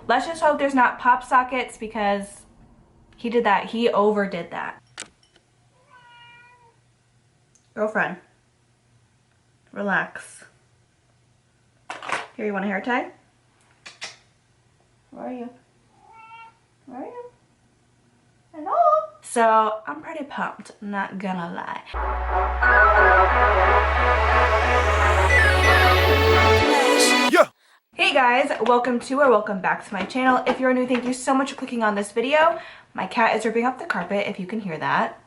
let's just hope there's not pop sockets because he did that. He overdid that. Girlfriend, relax. Here, you want a hair tie? Where are you? Where are you? Hello? So I'm pretty pumped, not gonna lie. Yeah. Hey guys, welcome back to my channel. If you're new, thank you so much for clicking on this video. My cat is ripping up the carpet, if you can hear that.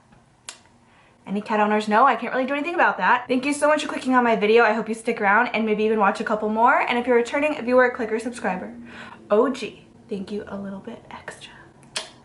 Any cat owners know I can't really do anything about that. Thank you so much for clicking on my video. I hope you stick around and maybe even watch a couple more. And if you're a returning viewer, click or subscriber. OG, thank you a little bit extra.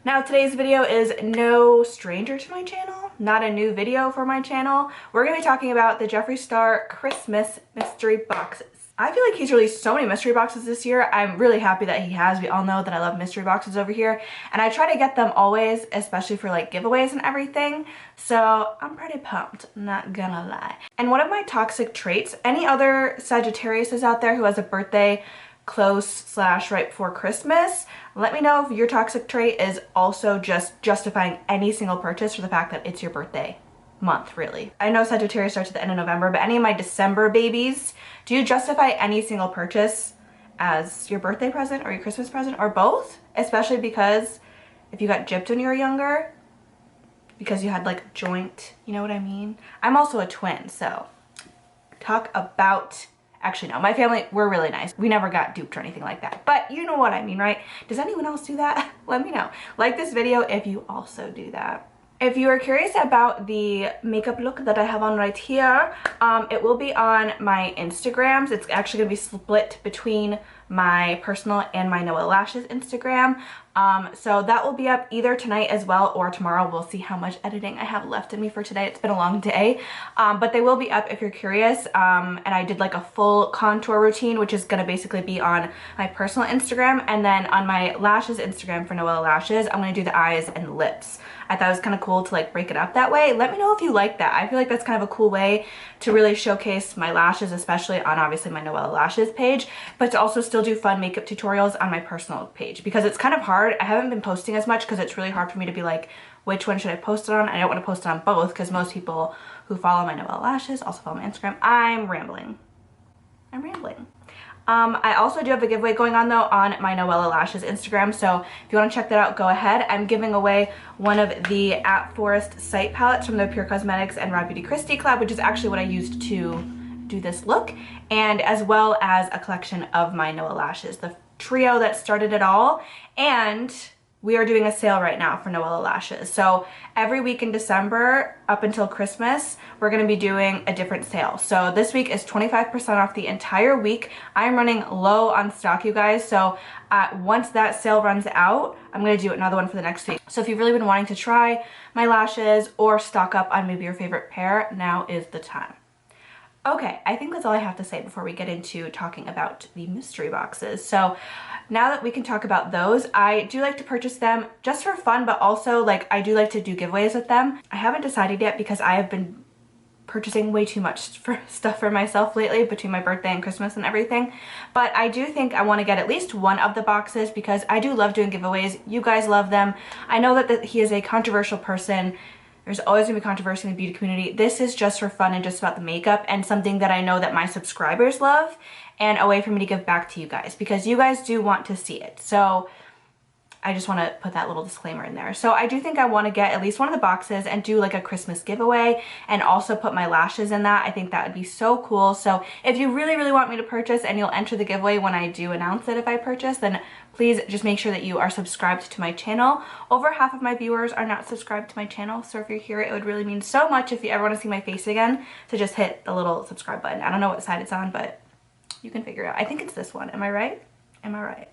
Now today's video is no stranger to my channel, not a new video for my channel. We're gonna be talking about the Jeffree Star Christmas mystery boxes. I feel like he's released so many mystery boxes this year. I'm really happy that he has. We all know that I love mystery boxes over here, and I try to get them always, especially for like giveaways and everything. So I'm pretty pumped, not gonna lie. And one of my toxic traits, any other Sagittariuses out there who has a birthday close / right before Christmas, let me know if your toxic trait is also just justifying any single purchase for the fact that it's your birthday month, really. I know Sagittarius starts at the end of November, but any of my December babies, do you justify any single purchase as your birthday present or your Christmas present or both? Especially because if you got gypped when you were younger, because you had like a joint, you know what I mean? I'm also a twin, so talk about, actually no, my family, we're really nice. We never got duped or anything like that, but you know what I mean, right? Does anyone else do that? Let me know. Like this video if you also do that. If you are curious about the makeup look that I have on right here, it will be on my Instagrams. It's actually going to be split between my personal and my Noelle Lashes Instagram. So that will be up either tonight as well or tomorrow. We'll see how much editing I have left in me for today. It's been a long day, but they will be up if you're curious. And I did like a full contour routine, which is going to basically be on my personal Instagram. And then on my lashes Instagram for Noelle Lashes, I'm going to do the eyes and lips. I thought it was kind of cool to like break it up that way. Let me know if you like that. I feel like that's kind of a cool way to really showcase my lashes, especially on obviously my Noelle Lashes page, but to also still do fun makeup tutorials on my personal page because it's kind of hard. I haven't been posting as much because it's really hard for me to be like, which one should I post it on? I don't want to post it on both because most people who follow my Noelle Lashes also follow my Instagram. I'm rambling. I also do have a giveaway going on though on my Noelle Lashes Instagram, so if you want to check that out, go ahead. I'm giving away one of the At Forest Sight palettes from the Pure Cosmetics and Raw Beauty Christie collab, which is actually what I used to do this look, and as well as a collection of my Noelle Lashes, the trio that started it all. And we are doing a sale right now for Noelle Lashes. So every week in December up until Christmas, we're going to be doing a different sale. So this week is 25% off the entire week. I'm running low on stock, you guys. So once that sale runs out, I'm going to do another one for the next week. So if you've really been wanting to try my lashes or stock up on maybe your favorite pair, now is the time. Okay, I think that's all I have to say before we get into talking about the mystery boxes. So now that we can talk about those, I do like to purchase them just for fun, but also like I do like to do giveaways with them. I haven't decided yet because I have been purchasing way too much stuff for myself lately between my birthday and Christmas and everything. But I do think I want to get at least one of the boxes because I do love doing giveaways. You guys love them. I know that he is a controversial person. There's always gonna be controversy in the beauty community. This is just for fun and just about the makeup and something that I know that my subscribers love and a way for me to give back to you guys because you guys do want to see it. So I just want to put that little disclaimer in there. So I do think I want to get at least one of the boxes and do like a Christmas giveaway and also put my lashes in that. I think that would be so cool. So if you really, really want me to purchase and you'll enter the giveaway when I do announce it if I purchase, then please just make sure that you are subscribed to my channel. Over half of my viewers are not subscribed to my channel. So if you're here, it would really mean so much if you ever want to see my face again to just hit the little subscribe button. I don't know what side it's on, but you can figure it out. I think it's this one. Am I right? Am I right?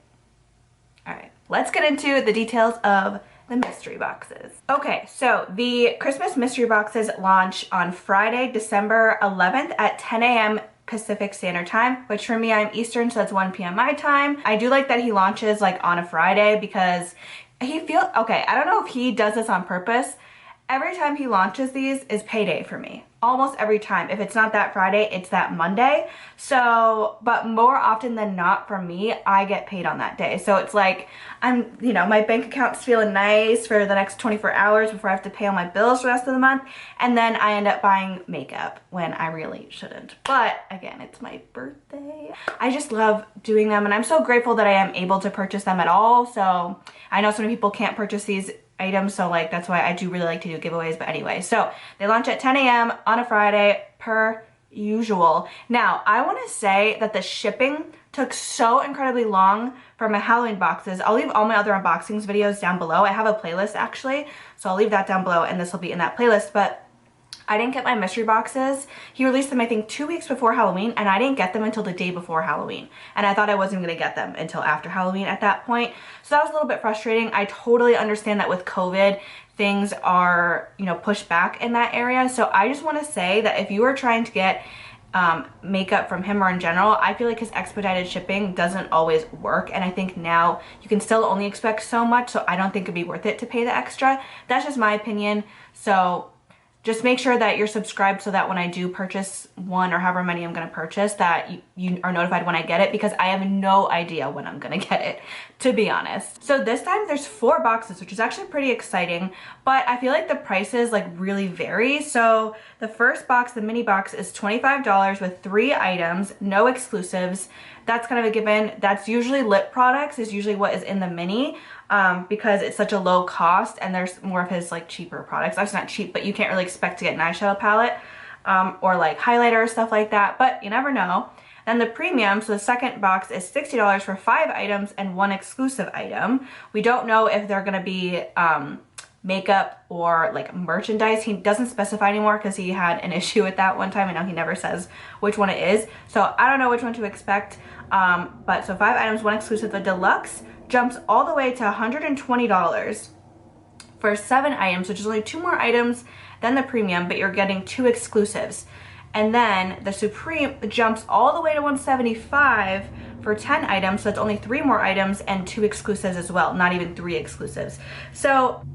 All right, let's get into the details of the mystery boxes. Okay, so the Christmas mystery boxes launch on Friday, December 11th at 10 a.m. Pacific Standard Time, which for me, I'm Eastern, so that's 1 p.m. my time. I do like that he launches like on a Friday because okay, I don't know if he does this on purpose. Every time he launches these is payday for me. almost every time. If it's not that Friday, it's that Monday. So, but more often than not for me, I get paid on that day. So it's like, my bank account's feeling nice for the next 24 hours before I have to pay all my bills for the rest of the month. And then I end up buying makeup when I really shouldn't. But again, it's my birthday. I just love doing them, and I'm so grateful that I am able to purchase them at all. So I know so many people can't purchase these items, so like that's why I do really like to do giveaways. But anyway, so they launch at 10 a.m. on a Friday per usual. Now I want to say that the shipping took so incredibly long for my Halloween boxes. I'll leave all my other unboxings videos down below. I have a playlist actually, so I'll leave that down below and this will be in that playlist. But I didn't get my mystery boxes. He released them I think 2 weeks before Halloween, and I didn't get them until the day before Halloween. And I thought I wasn't gonna get them until after Halloween at that point. So that was a little bit frustrating. I totally understand that with COVID, things are, pushed back in that area. So I just wanna say that if you are trying to get makeup from him or in general, I feel like his expedited shipping doesn't always work, and I think now you can still only expect so much, so I don't think it'd be worth it to pay the extra. That's just my opinion. So just make sure that you're subscribed so that when I do purchase one or however many I'm going to purchase, that you are notified when I get it, because I have no idea when I'm going to get it, to be honest. So this time there's 4 boxes, which is actually pretty exciting, but I feel like the prices like really vary. So the first box, the mini box, is $25 with 3 items, no exclusives. That's kind of a given. That's usually lip products is usually what is in the mini. Because it's such a low cost, and there's more of his like cheaper products. Obviously not cheap, but you can't really expect to get an eyeshadow palette or like highlighter or stuff like that, but you never know. Then the premium, so the second box is $60 for 5 items and 1 exclusive item. We don't know if they're gonna be makeup or like merchandise. He doesn't specify anymore because he had an issue with that one time, and now he never says which one it is. So I don't know which one to expect. But so 5 items, 1 exclusive. The deluxe jumps all the way to $120 for 7 items, which is only 2 more items than the premium, but you're getting 2 exclusives. And then the Supreme jumps all the way to $175 for 10 items, so it's only 3 more items and 2 exclusives as well, not even 3 exclusives. So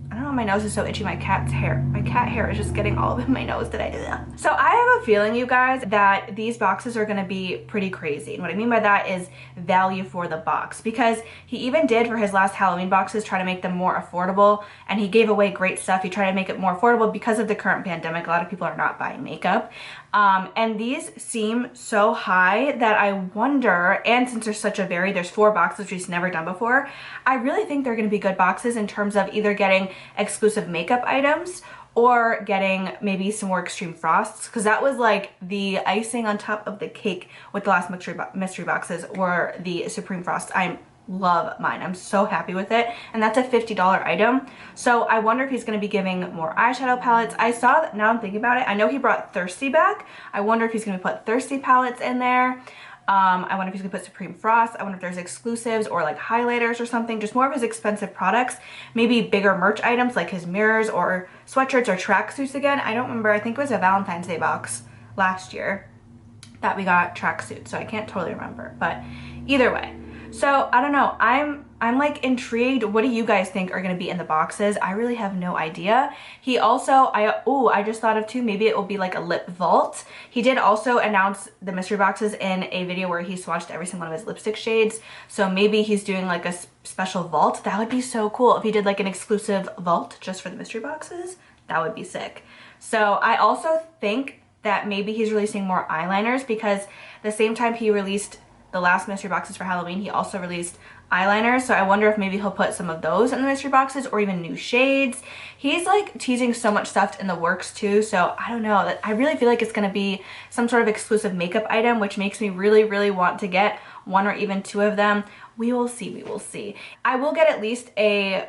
I don't know, my nose is so itchy. My cat hair is just getting all up in my nose today. So I have a feeling, you guys, that these boxes are gonna be pretty crazy. And what I mean by that is value for the box, because he even did for his last Halloween boxes try to make them more affordable, and he gave away great stuff. He tried to make it more affordable because of the current pandemic. A lot of people are not buying makeup. And these seem so high that I wonder, and since there's such a there's 4 boxes, which he's never done before, I really think they're gonna be good boxes in terms of either getting exclusive makeup items or getting maybe some more extreme frosts, because that was like the icing on top of the cake with the last mystery boxes, or the Supreme Frost. I love mine. I'm so happy with it, and that's a $50 item. So I wonder if he's going to be giving more eyeshadow palettes. I saw that, now I'm thinking about it, I know he brought Thirsty back. I wonder if he's going to put Thirsty palettes in there. I wonder if he's gonna put Supreme Frost. I wonder if there's exclusives or like highlighters or something, just more of his expensive products. Maybe bigger merch items like his mirrors or sweatshirts or tracksuits again. I don't remember, I think it was a Valentine's Day box last year that we got tracksuits, so I can't totally remember, but either way. So I don't know, I'm like intrigued. What do you guys think are going to be in the boxes? I really have no idea. He also, I just thought of too, maybe it will be like a lip vault. He did also announce the mystery boxes in a video where he swatched every single one of his lipstick shades. So maybe he's doing like a special vault. That would be so cool if he did like an exclusive vault just for the mystery boxes. That would be sick. So I also think that maybe he's releasing more eyeliners, because the same time he released the last mystery boxes for Halloween, he also released eyeliners. So I wonder if maybe he'll put some of those in the mystery boxes, or even new shades. He's like teasing so much stuff in the works too, so I don't know. I really feel like it's going to be some sort of exclusive makeup item, which makes me really want to get 1 or even 2 of them. We will see, we will see. I will get at least the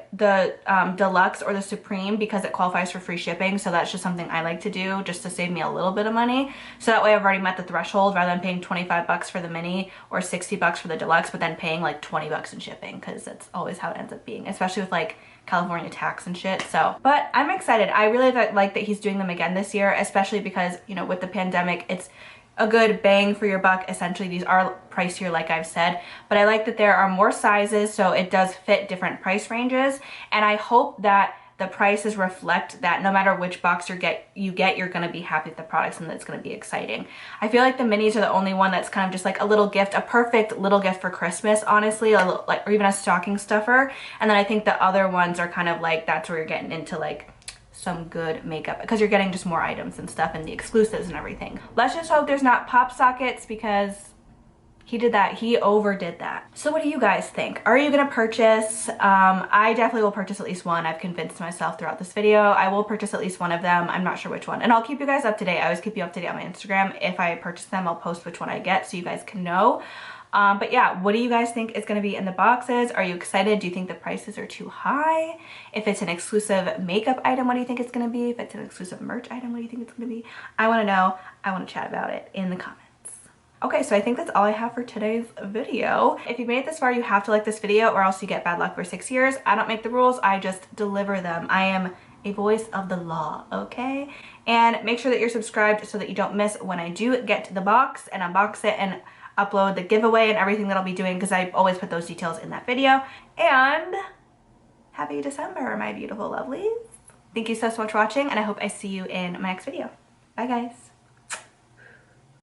deluxe or the Supreme, because it qualifies for free shipping, so that's just something I like to do just to save me a little bit of money. So that way I've already met the threshold, rather than paying 25 bucks for the mini or 60 bucks for the deluxe, but then paying like 20 bucks in shipping, because that's always how it ends up being, especially with like California tax and shit. So, but I'm excited. I really like that he's doing them again this year, especially because, you know, with the pandemic, it's a good bang for your buck. Essentially, these are pricier, like I've said, but I like that there are more sizes, so it does fit different price ranges. And I hope that the prices reflect that no matter which box you get, you're gonna be happy with the products and it's gonna be exciting. I feel like the minis are the only one that's kind of just like a little gift, a perfect little gift for Christmas, honestly, like, or even a stocking stuffer. And then I think the other ones are kind of like, that's where you're getting into like some good makeup because you're getting just more items and stuff and the exclusives and everything. Let's just hope there's not pop sockets because he did that. He overdid that. So what do you guys think? Are you gonna purchase? I definitely will purchase at least one. I've convinced myself throughout this video. I will purchase at least one of them. I'm not sure which one. And I'll keep you guys up to date. I always keep you up to date on my Instagram. If I purchase them, I'll post which one I get so you guys can know. But yeah, what do you guys think is gonna be in the boxes? Are you excited? Do you think the prices are too high? If it's an exclusive makeup item, what do you think it's gonna be? If it's an exclusive merch item, what do you think it's gonna be? I wanna know. I wanna chat about it in the comments. Okay, so I think that's all I have for today's video. If you made it this far, you have to like this video or else you get bad luck for 6 years. I don't make the rules, I just deliver them. I am a voice of the law, okay? And make sure that you're subscribed so that you don't miss when I do get to the box and unbox it and upload the giveaway and everything that I'll be doing because I always put those details in that video. And happy December, my beautiful lovelies. Thank you so much for watching and I hope I see you in my next video. Bye guys.